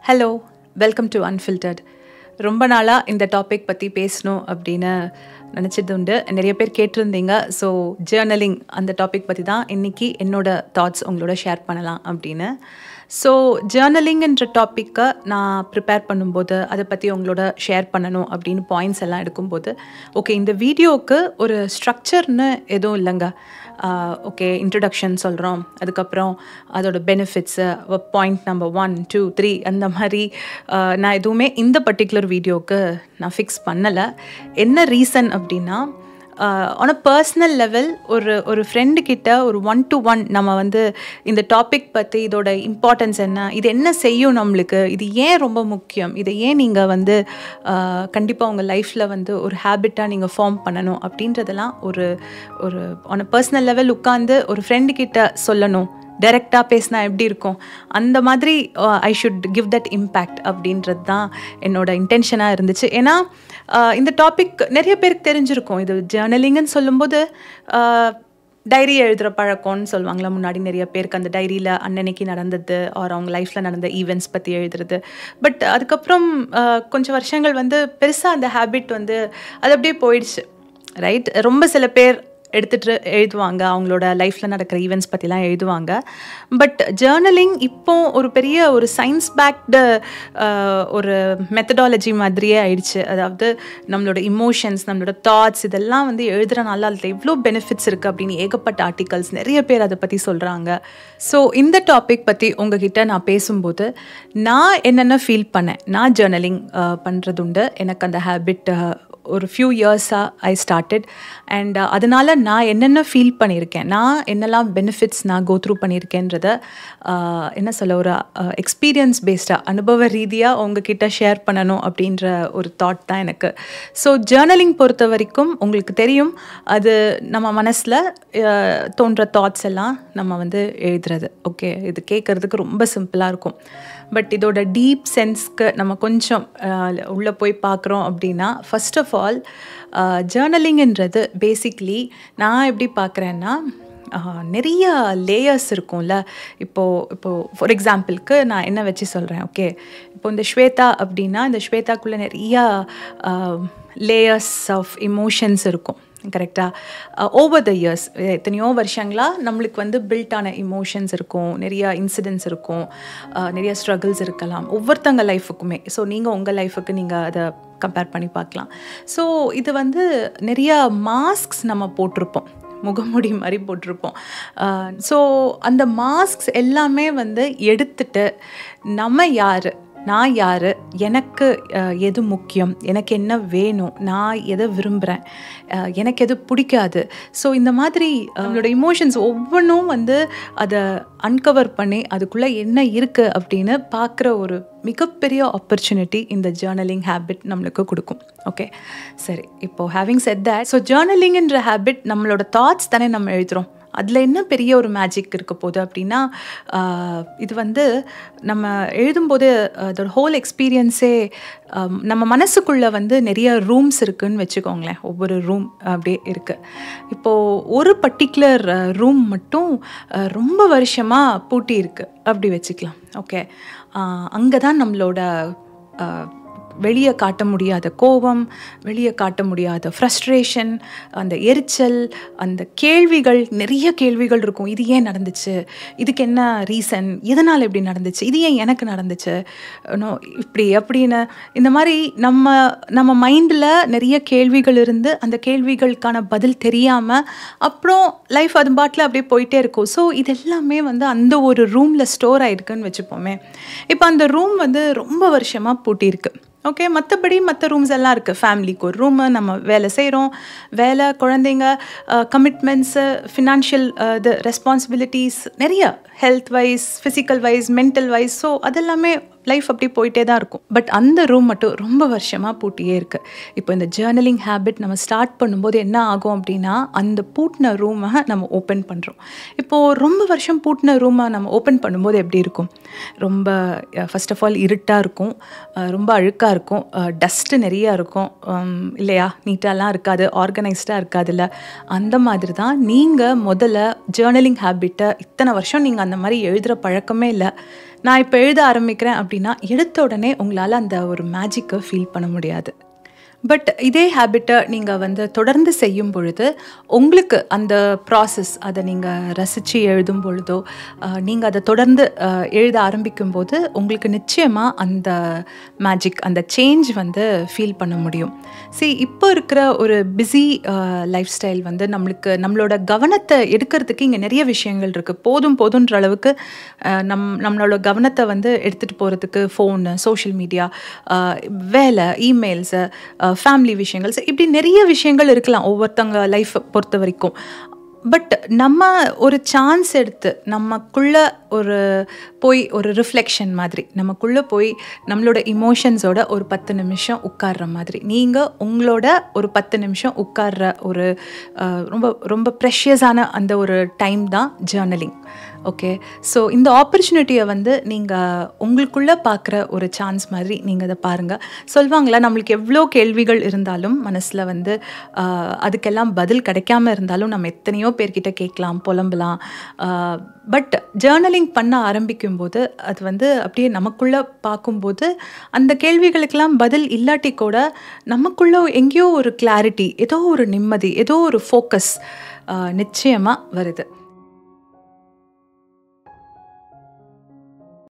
Hello, welcome to unfiltered. ரொம்ப நாளாக இந்த டாபிக் பற்றி பேசணும் அப்படின்னு நினச்சது உண்டு. நிறைய பேர் கேட்டிருந்தீங்க. ஸோ ஜேர்னலிங் அந்த டாபிக் பற்றி தான் இன்றைக்கி என்னோடய தாட்ஸ் உங்களோட ஷேர் பண்ணலாம் அப்படின்னு. ஸோ ஜேர்னலிங்கன்ற டாப்பிக்கை நான் ப்ரிப்பேர் பண்ணும்போது அதை பற்றி உங்களோட ஷேர் பண்ணணும் அப்படின்னு பாயிண்ட்ஸ் எல்லாம் எடுக்கும்போது ஓகே, இந்த வீடியோவுக்கு ஒரு ஸ்ட்ரக்சர்னு எதுவும் இல்லைங்க. ஓகே, இன்ட்ரடக்ஷன் சொல்கிறோம், அதுக்கப்புறம் அதோட பெனிஃபிட்ஸு, பாயிண்ட் நம்பர் 1, 2, 3 அந்த மாதிரி நான் எதுவுமே இந்த பர்டிகுலர் வீடியோவுக்கு நான் ஃபிக்ஸ் பண்ணலை. என்ன ரீசன் அப்படின்னா, ஆன் அ பர்சனல் லெவல் ஒரு ஃப்ரெண்டு கிட்ட ஒரு 1-to-1 நம்ம வந்து இந்த டாபிக் பற்றி, இதோட இம்பார்ட்டன்ஸ் என்ன, இது என்ன செய்யும் நம்மளுக்கு, இது ஏன் ரொம்ப முக்கியம், இதை ஏன் நீங்கள் வந்து கண்டிப்பாக உங்கள் லைஃப்பில் வந்து ஒரு ஹேபிட்டாக நீங்கள் ஃபார்ம் பண்ணணும் அப்படின்றதெல்லாம் ஒரு ஆன் அ பர்சனல் லெவல் உட்காந்து ஒரு ஃப்ரெண்டு கிட்ட சொல்லணும். டைரெக்டாக பேசினா எப்படி இருக்கும், அந்த மாதிரி I should give that impact அப்படின்றது தான் என்னோட இன்டென்ஷனாக இருந்துச்சு. ஏன்னா இந்த டாபிக் நிறைய பேருக்கு தெரிஞ்சிருக்கும். இது ஜேர்னலிங்குன்னு சொல்லும்போது டைரி எழுதுகிற பழக்கம்னு சொல்லுவாங்களா, முன்னாடி நிறைய பேருக்கு அந்த டைரியில் அன்னன்னைக்கு நடந்தது ஆர் அவங்க லைஃப்பில் நடந்த ஈவெண்ட்ஸ் பற்றி எழுதுறது. பட் அதுக்கப்புறம் கொஞ்சம் வருஷங்கள் வந்து பெருசாக அந்த ஹேபிட் வந்து அது அப்படியே போயிடுச்சு, ரைட். ரொம்ப சில பேர் எடுத்துகிட்டு எழுதுவாங்க, அவங்களோட லைஃப்பில் நடக்கிற ஈவெண்ட்ஸ் பற்றிலாம் எழுதுவாங்க. பட் ஜேர்னலிங் இப்போ ஒரு பெரிய ஒரு சயின்ஸ் பேக்டு ஒரு மெத்தடாலஜி மாதிரியே ஆயிடுச்சு. அதாவது நம்மளோட இமோஷன்ஸ், நம்மளோட தாட்ஸ் இதெல்லாம் வந்து எழுதுறனால அதில் எவ்வளோ பெனிஃபிட்ஸ் இருக்குது அப்படின்னு ஏகப்பட்ட ஆர்டிகல்ஸ் நிறைய பேர் அதை பற்றி சொல்கிறாங்க. ஸோ இந்த டாபிக் பற்றி உங்ககிட்ட நான் பேசும்போது நான் என்னென்ன ஃபீல் பண்ணேன், நான் ஜேர்னலிங் பண்ணுறது உண்டு, எனக்கு அந்த ஹேபிட் ஒரு ஃபியூ இயர்ஸாக ஐ ஸ்டார்டட். அண்ட் அதனால் நான் என்னென்ன ஃபீல் பண்ணியிருக்கேன், நான் என்னெல்லாம் பெனிஃபிட்ஸ் நான் கோத்ரூ பண்ணியிருக்கேன்றத என்ன சொல்ல, ஒரு எக்ஸ்பீரியன்ஸ் பேஸ்டாக அனுபவ ரீதியாக உங்ககிட்ட ஷேர் பண்ணணும் அப்படின்ற ஒரு தாட் தான் எனக்கு. ஸோ ஜேர்னலிங் பொறுத்த வரைக்கும் உங்களுக்கு தெரியும், அது நம்ம மனசில் தோன்ற தாட்ஸ் எல்லாம் நம்ம வந்து எழுதுறது. ஓகே, இது கேட்குறதுக்கு ரொம்ப சிம்பிளாக இருக்கும். பட் இதோட டீப் சென்ஸ்க்கு நம்ம கொஞ்சம் உள்ளே போய் பார்க்குறோம் அப்படின்னா, ஃபர்ஸ்ட் ஆஃப் ஆல் ஜேர்னலிங்ன்றது பேசிக்லி நான் எப்படி பார்க்குறேன்னா, நிறைய லேயர்ஸ் இருக்கும்ல. இப்போது ஃபார் எக்ஸாம்பிளுக்கு நான் என்ன வச்சு சொல்கிறேன், ஓகே, இப்போ இந்த ஸ்வேதா அப்படின்னா, இந்த ஸ்வேதாக்குள்ளே நிறையா லேயர்ஸ் ஆஃப் இமோஷன்ஸ் இருக்கும், கரெக்டாக. ஓவர் த இயர்ஸ், எத்தனையோ வருஷங்களாக நம்மளுக்கு வந்து பில்ட்டான இமோஷன்ஸ் இருக்கும், நிறையா இன்சிடென்ட்ஸ் இருக்கும், நிறைய ஸ்ட்ரகிள்ஸ் இருக்கலாம் ஒவ்வொருத்தங்க லைஃபுக்குமே. ஸோ நீங்கள் உங்கள் லைஃபுக்கு நீங்கள் அதை கம்பேர் பண்ணி பார்க்கலாம். ஸோ இது வந்து நிறையா மாஸ்க்ஸ் நம்ம போட்டிருப்போம், முகமூடி மாதிரி போட்டிருப்போம். ஸோ அந்த மாஸ்க்ஸ் எல்லாமே வந்து எடுத்துட்டு நம்ம யார், நான் யார், எனக்கு எது முக்கியம், எனக்கு என்ன வேணும், நான் எதை விரும்புகிறேன், எனக்கு எது பிடிக்காது. ஸோ இந்த மாதிரி நம்மளோட இமோஷன்ஸ் ஒவ்வொன்றும் வந்து அதை அன்கவர் பண்ணி அதுக்குள்ளே என்ன இருக்குது அப்படின்னு பார்க்குற ஒரு மிகப்பெரிய ஆப்பர்ச்சுனிட்டி இந்த ஜேர்னலிங் ஹேபிட் நம்மளுக்கு கொடுக்கும். ஓகே, சரி. இப்போது ஹேவிங் செட் தட், ஸோ ஜேர்னலிங்ன்ற ஹேபிட் நம்மளோட தாட்ஸ் தானே நம்ம எழுதுகிறோம். அதில் என்ன பெரிய ஒரு மேஜிக் இருக்க போகுது அப்படின்னா, இது வந்து நம்ம எழுதும்போது அதோட ஹோல் எக்ஸ்பீரியன்ஸே நம்ம மனசுக்குள்ளே வந்து நிறைய ரூம்ஸ் இருக்குதுன்னு வச்சுக்கோங்களேன். ஒவ்வொரு ரூம் அப்படியே இருக்குது. இப்போது ஒரு பர்டிகுலர் ரூம் மட்டும் ரொம்ப வருஷமாக பூட்டி இருக்குது அப்படி வச்சுக்கலாம். ஓகே, அங்கே தான் நம்மளோட வெளியே காட்ட முடியாத கோபம், வெளியே காட்ட முடியாத ஃப்ரஸ்ட்ரேஷன், அந்த எரிச்சல், அந்த கேள்விகள், நிறைய கேள்விகள் இருக்கும். இது ஏன் நடந்துச்சு, இதுக்கு என்ன ரீசன், எதனால் இப்படி நடந்துச்சு, இது ஏன் எனக்கு நடந்துச்சு, இப்படி அப்படின்னு இந்த மாதிரி நம்ம மைண்டில் நிறைய கேள்விகள் இருந்து அந்த கேள்விகளுக்கான பதில் தெரியாமல் அப்புறம் லைஃப் அது பாட்டில் அப்படியே போயிட்டே இருக்கும். ஸோ இது எல்லாமே வந்து அந்த ஒரு ரூமில் ஸ்டோர் ஆகிருக்குன்னு வச்சுப்போமே. இப்போ அந்த ரூம் வந்து ரொம்ப வருஷமாக பூட்டியிருக்கு. ஓகே, மற்றபடி மற்ற ரூம்ஸ் எல்லாம் இருக்குது. ஃபேமிலிக்கு ஒரு ரூமு, நம்ம வேலை செய்கிறோம், வேலை, குழந்தைங்க, கமிட்மெண்ட்ஸு, ஃபினான்ஷியல் இது ரெஸ்பான்சிபிலிட்டிஸ், நிறைய health wise, physical wise, mental wise. So அதெல்லாமே லைஃப் அப்படி போயிட்டே தான் இருக்கும். பட் அந்த ரூம் மட்டும் ரொம்ப வருஷமாக பூட்டியே இருக்குது. இப்போ இந்த ஜேர்னலிங் ஹேபிட் நம்ம ஸ்டார்ட் பண்ணும்போது என்ன ஆகும் அப்படின்னா, அந்த பூட்டின ரூமை நம்ம ஓப்பன் பண்ணுறோம். இப்போது ரொம்ப வருஷம் பூட்டின ரூமை நம்ம ஓப்பன் பண்ணும்போது எப்படி இருக்கும், ரொம்ப ஃபர்ஸ்ட் ஆஃப் ஆல் இருட்டாக இருக்கும், ரொம்ப அழுக்காக இருக்கும், டஸ்ட்டு நிறையா இருக்கும் இல்லையா, நீட்டாலாம் இருக்காது, ஆர்கனைஸ்டாக இருக்காதுல்ல. அந்த மாதிரி தான் நீங்கள் முதல்ல ஜேர்னலிங் ஹேபிட்டை இத்தனை வருஷம் நீங்கள் அந்த மாதிரி எழுதுகிற பழக்கமே இல்லை, நான் இப்போ எழுத ஆரம்பிக்கிறேன் அப்படின்னா எடுத்த உடனே உங்களால் அந்த ஒரு மேஜிக்கை ஃபீல் பண்ண முடியாது. பட் இதே ஹேபிட்டை நீங்கள் வந்து தொடர்ந்து செய்யும் பொழுது உங்களுக்கு அந்த ப்ராசஸ் அதை நீங்கள் ரசித்து எழுதும் பொழுதோ நீங்கள் அதை தொடர்ந்து எழுத ஆரம்பிக்கும் போது உங்களுக்கு நிச்சயமாக அந்த மேஜிக், அந்த சேஞ்ச் வந்து ஃபீல் பண்ண முடியும். இப்போ இருக்கிற ஒரு பிஸி லைஃப் ஸ்டைல் வந்து நம்மளோட கவனத்தை எடுக்கிறதுக்கு இங்கே நிறைய விஷயங்கள் இருக்குது. போதுன்ற அளவுக்கு நம்மளோட கவனத்தை வந்து எடுத்துகிட்டு போகிறதுக்கு ஃபோனு, சோஷியல் மீடியா, வேலை, இமெயில்ஸு, ஃபேமிலி விஷயங்கள், இப்படி நிறைய விஷயங்கள் இருக்கலாம் ஒவ்வொருத்தவங்க லைஃப்பை பொறுத்த வரைக்கும். பட் நம்ம ஒரு சான்ஸ் எடுத்து நமக்குள்ளே போய் ஒரு ரிஃப்ளெக்ஷன் மாதிரி நமக்குள்ளே போய் நம்மளோட இமோஷன்ஸோட ஒரு 10 நிமிஷம் உட்கார்ற மாதிரி, நீங்கள் உங்களோட ஒரு 10 நிமிஷம் உட்கார்ற ஒரு ரொம்ப ரொம்ப ப்ரெஷியஸான அந்த ஒரு டைம் தான் ஜேர்னலிங். ஓகே, ஸோ இந்த ஆப்பர்ச்சுனிட்டியை வந்து நீங்கள் உங்களுக்குள்ளே பார்க்குற ஒரு சான்ஸ் மாதிரி நீங்கள் அதை பாருங்கள். சொல்லுவாங்களா, நம்மளுக்கு எவ்வளோ கேள்விகள் இருந்தாலும் மனசில் வந்து அதுக்கெல்லாம் பதில் கிடைக்காம இருந்தாலும் நம்ம எத்தனையோ பேர்கிட்ட கேட்கலாம், புலம்பலாம். பட் ஜேர்னலிங் பண்ண ஆரம்பிக்கும் போது அது வந்து அப்படியே நமக்குள்ளே பார்க்கும்போது அந்த கேள்விகளுக்கெல்லாம் பதில் இல்லாட்டி கூட நமக்குள்ளே எங்கேயோ ஒரு கிளாரிட்டி, ஏதோ ஒரு நிம்மதி, ஏதோ ஒரு ஃபோக்கஸ் நிச்சயமாக வருது.